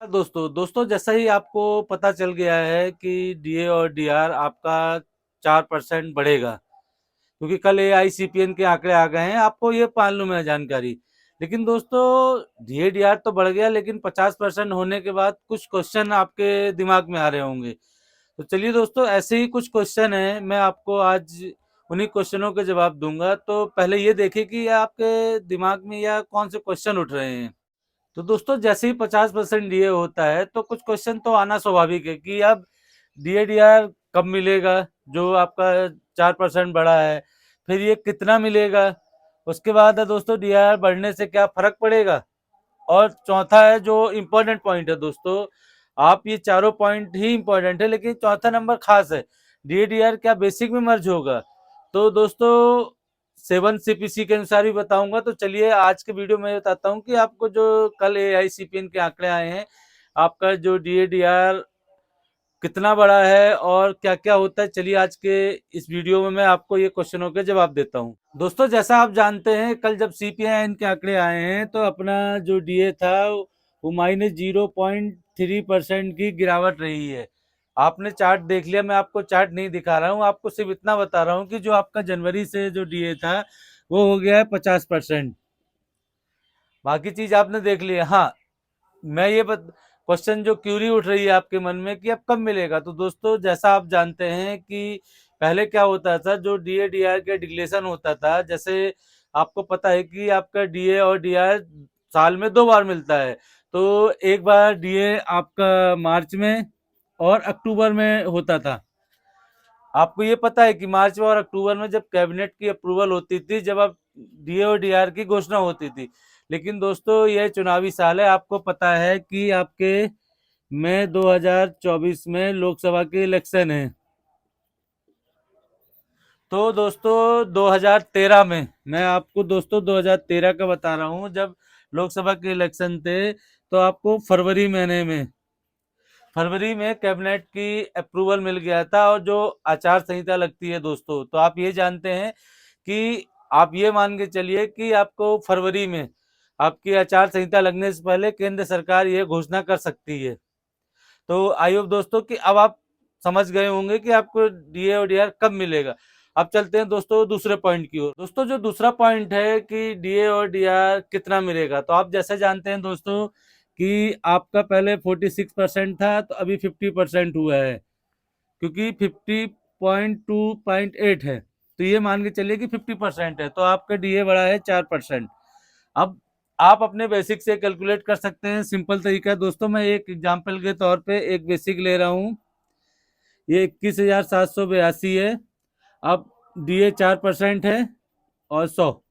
दोस्तों जैसा ही आपको पता चल गया है कि डीए और डीआर आपका 4% बढ़ेगा, क्योंकि कल एआईसीपीएन के आंकड़े आ गए हैं, आपको ये मालूम है जानकारी। लेकिन दोस्तों डीए डीआर तो बढ़ गया, लेकिन 50% होने के बाद कुछ क्वेश्चन आपके दिमाग में आ रहे होंगे। तो चलिए दोस्तों, ऐसे ही कुछ क्वेश्चन हैं, मैं आपको आज उन्हीं क्वेश्चनों के जवाब दूंगा। तो पहले ये देखिए कि आपके दिमाग में या कौन से क्वेश्चन उठ रहे हैं। तो दोस्तों जैसे ही 50% डीए होता है तो कुछ क्वेश्चन तो आना स्वाभाविक है कि अब डीए डीआर कब मिलेगा, जो आपका 4% बढ़ा है, फिर ये कितना मिलेगा। उसके बाद है दोस्तों, डीआर बढ़ने से क्या फर्क पड़ेगा। और चौथा है जो इम्पोर्टेंट पॉइंट है दोस्तों, आप ये चारों पॉइंट ही इम्पोर्टेंट है, लेकिन चौथा नंबर खास है, डीए डीआर क्या बेसिक में मर्ज होगा। तो दोस्तों 7 CPC के अनुसार भी बताऊंगा। तो चलिए आज के वीडियो में बताता हूँ कि आपको जो कल एआईसीपीएन के आंकड़े आए हैं, आपका जो डीए डीआर कितना बड़ा है और क्या क्या होता है। चलिए आज के इस वीडियो में मैं आपको ये क्वेश्चनों के जवाब देता हूँ। दोस्तों जैसा आप जानते हैं, कल जब सीपीआई के आंकड़े आए हैं तो अपना जो डीए था वो -0.3% की गिरावट रही है। आपने चार्ट देख लिया, मैं आपको चार्ट नहीं दिखा रहा हूँ, आपको सिर्फ इतना बता रहा हूँ कि जो आपका जनवरी से जो डीए था वो हो गया है 50%। बाकी चीज आपने देख लिया। हाँ, मैं ये क्वेश्चन जो क्यूरी उठ रही है आपके मन में कि अब कब मिलेगा, तो दोस्तों जैसा आप जानते हैं कि पहले क्या होता था, जो डीए डीआर के डिक्लेरेशन होता था, जैसे आपको पता है कि आपका डीए और डीआर साल में 2 बार मिलता है। तो एक बार डीए आपका मार्च में और अक्टूबर में होता था। आपको ये पता है कि मार्च में और अक्टूबर में जब कैबिनेट की अप्रूवल होती थी, जब आप डीए और डीआर की घोषणा होती थी। लेकिन दोस्तों यह चुनावी साल है, आपको पता है कि आपके मई 2024 में लोकसभा के इलेक्शन है। तो दोस्तों 2013 में, मैं आपको दोस्तों 2013 का बता रहा हूँ, जब लोकसभा के इलेक्शन थे, तो आपको फरवरी में कैबिनेट की अप्रूवल मिल गया था। और जो आचार संहिता लगती है दोस्तों, तो आप ये जानते हैं कि आप ये मान के चलिए कि आपको फरवरी में आपकी आचार संहिता लगने से पहले केंद्र सरकार ये घोषणा कर सकती है। तो आई होप दोस्तों कि अब आप समझ गए होंगे कि आपको डीए और डीआर कब मिलेगा। अब चलते हैं दोस्तों दूसरे पॉइंट की ओर। दोस्तों जो दूसरा पॉइंट है कि डीए और डीआर कितना मिलेगा, तो आप जैसे जानते हैं दोस्तों कि आपका पहले 46% था, तो अभी 50% हुआ है, क्योंकि 50.2.8 है। तो ये मान के चलिए कि 50% है, तो आपका डीए बढ़ा है 4%। अब आप अपने बेसिक से कैलकुलेट कर सकते हैं, सिंपल तरीका है दोस्तों। मैं एक एग्जांपल के तौर पे एक बेसिक ले रहा हूँ, ये 21,782 है। अब डीए 4% है और 100, तो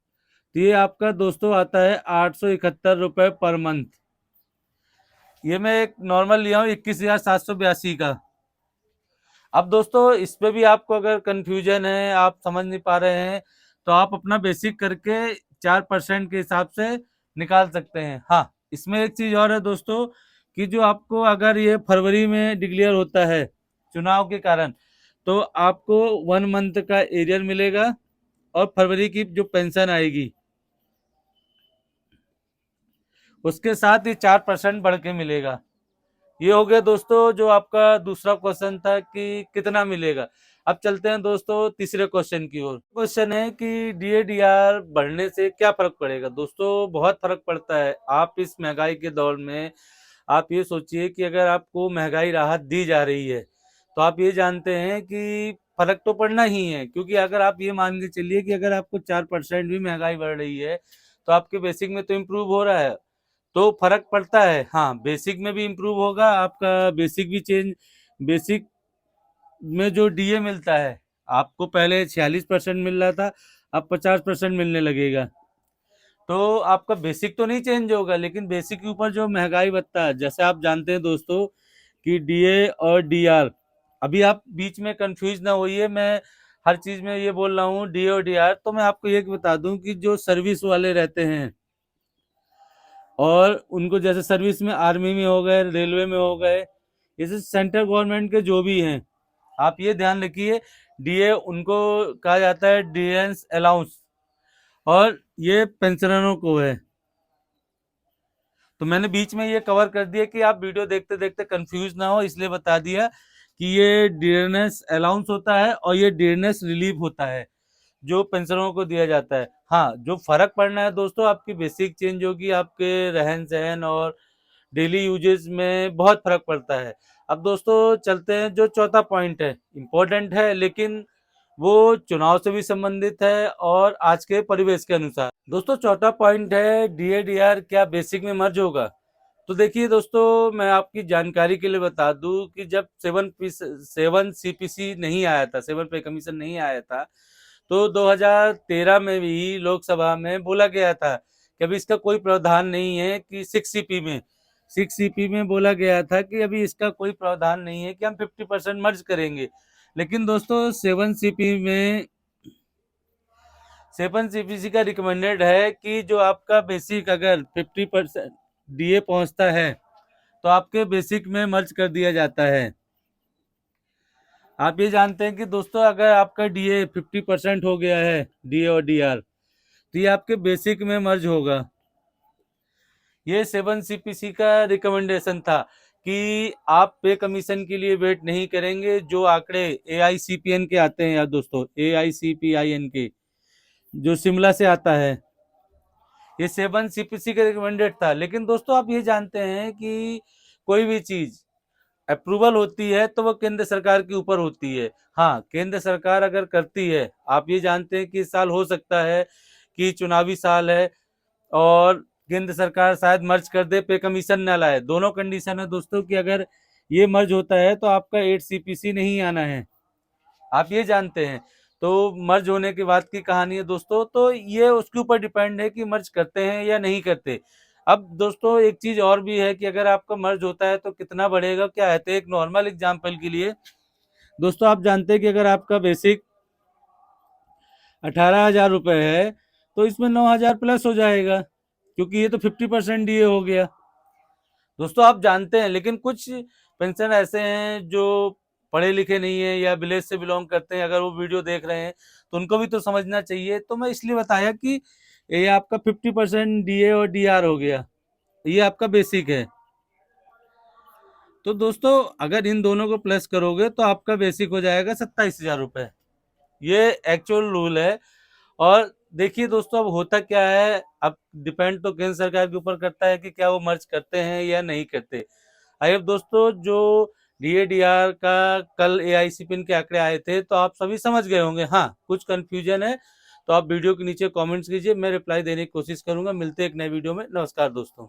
ये आपका दोस्तों आता है 871 रुपये पर मंथ। ये मैं एक नॉर्मल लिया हूँ 21,782 का। अब दोस्तों इस पे भी आपको अगर कंफ्यूजन है, आप समझ नहीं पा रहे हैं, तो आप अपना बेसिक करके 4% के हिसाब से निकाल सकते हैं। हाँ, इसमें एक चीज और है दोस्तों कि जो आपको अगर ये फरवरी में डिक्लेयर होता है चुनाव के कारण, तो आपको 1 मंथ का एरियर मिलेगा और फरवरी की जो पेंशन आएगी उसके साथ ही 4% बढ़ के मिलेगा। ये हो गया दोस्तों जो आपका दूसरा क्वेश्चन था कि कितना मिलेगा। अब चलते हैं दोस्तों तीसरे क्वेश्चन की ओर। क्वेश्चन है कि डीए डीआर बढ़ने से क्या फर्क पड़ेगा। दोस्तों बहुत फर्क पड़ता है। आप इस महंगाई के दौर में आप ये सोचिए कि अगर आपको महंगाई राहत दी जा रही है, तो आप ये जानते हैं कि फर्क तो पड़ना ही है, क्योंकि अगर आप ये मान के चलिए कि अगर आपको 4% भी महंगाई बढ़ रही है, तो आपके बेसिक में तो इम्प्रूव हो रहा है, तो फर्क पड़ता है। हाँ, बेसिक में भी इम्प्रूव होगा आपका, बेसिक भी चेंज। बेसिक में जो डीए मिलता है, आपको पहले 46% मिल रहा था, अब 50% मिलने लगेगा। तो आपका बेसिक तो नहीं चेंज होगा, लेकिन बेसिक के ऊपर जो महंगाई भत्ता है, जैसे आप जानते हैं दोस्तों कि डीए और डीआर, अभी आप बीच में कंफ्यूज ना होइए, मैं हर चीज में ये बोल रहा हूँ डीए और डीआर। तो मैं आपको ये बता दूं कि जो सर्विस वाले रहते हैं, और उनको जैसे सर्विस में आर्मी में हो गए, रेलवे में हो गए, जैसे सेंट्रल गवर्नमेंट के जो भी हैं, आप ये ध्यान रखिए, डीए उनको कहा जाता है डिफेंस अलाउंस, और ये पेंशनरों को है। तो मैंने बीच में ये कवर कर दिया कि आप वीडियो देखते देखते कंफ्यूज ना हो, इसलिए बता दिया कि ये डियरनेस अलाउंस होता है और ये डियरनेस रिलीफ होता है जो पेंशनरों को दिया जाता है। हाँ, जो फर्क पड़ना है दोस्तों, आपकी बेसिक चेंज होगी, आपके रहन सहन और डेली यूजेस में बहुत फर्क पड़ता है। अब दोस्तों चलते हैं, जो चौथा पॉइंट है इम्पोर्टेंट है, लेकिन वो चुनाव से भी संबंधित है और आज के परिवेश के अनुसार। दोस्तों चौथा पॉइंट है डीएडीआर क्या बेसिक में मर्ज होगा। तो देखिए दोस्तों, मैं आपकी जानकारी के लिए बता दूं कि जब 7 CPC नहीं आया था, 7 पे कमीशन नहीं आया था, तो 2013 में भी लोकसभा में बोला गया था कि अभी इसका कोई प्रावधान नहीं है कि 6 CP में बोला गया था कि अभी इसका कोई प्रावधान नहीं है कि हम 50% मर्ज करेंगे। लेकिन दोस्तों 7 CPC का रिकमेंडेड है कि जो आपका बेसिक अगर 50% डीए पहुंचता है तो आपके बेसिक में मर्ज कर दिया जाता है। आप ये जानते हैं कि दोस्तों अगर आपका डीए 50% हो गया है, डीए और डीआर, तो ये आपके बेसिक में मर्ज होगा। ये 7 CPC का रिकमेंडेशन था कि आप पे कमीशन के लिए वेट नहीं करेंगे। जो आंकड़े AICPN के आते हैं यार दोस्तों, AICPIN के, जो शिमला से आता है, ये 7 CPC का रिकमेंडेड था। लेकिन दोस्तों आप ये जानते हैं कि कोई भी चीज अप्रूवल होती है तो वो केंद्र सरकार के ऊपर होती है। हाँ, केंद्र सरकार अगर करती है, आप ये जानते हैं कि इस साल हो सकता है कि चुनावी साल है और केंद्र सरकार शायद मर्ज कर दे, पे कमीशन ना लाए। दोनों कंडीशन है दोस्तों कि अगर ये मर्ज होता है तो आपका 8 CPC नहीं आना है, आप ये जानते हैं। तो मर्ज होने के बाद की कहानी है दोस्तों, तो ये उसके ऊपर डिपेंड है कि मर्ज करते हैं या नहीं करते। अब दोस्तों एक चीज और भी है कि अगर आपका मर्ज होता है तो कितना बढ़ेगा, क्या है। तो एक नॉर्मल एग्जांपल के लिए दोस्तों, आप जानते हैं कि अगर आपका बेसिक 18,000 रुपये है तो इसमें 9,000 प्लस हो जाएगा, क्योंकि ये तो 50% डीए हो गया। दोस्तों आप जानते हैं, लेकिन कुछ पेंशन ऐसे हैं जो पढ़े लिखे नहीं है या विलेज से बिलोंग करते हैं, अगर वो वीडियो देख रहे हैं तो उनको भी तो समझना चाहिए। तो मैं इसलिए बताया कि ये आपका 50% डीए और डीआर हो गया, ये आपका बेसिक है। तो दोस्तों अगर इन दोनों को प्लस करोगे तो आपका बेसिक हो जाएगा 27,000 रुपये। ये एक्चुअल रूल है। और देखिए दोस्तों, अब होता क्या है, अब डिपेंड तो केंद्र सरकार के ऊपर करता है कि क्या वो मर्ज करते हैं या नहीं करते। अब दोस्तों जो डीएडीआर का कल AICPN के आंकड़े आए थे तो आप सभी समझ गए होंगे। हाँ, कुछ कंफ्यूजन है तो आप वीडियो के नीचे कमेंट्स कीजिए, मैं रिप्लाई देने की कोशिश करूंगा। मिलते हैं एक नए वीडियो में। नमस्कार दोस्तों।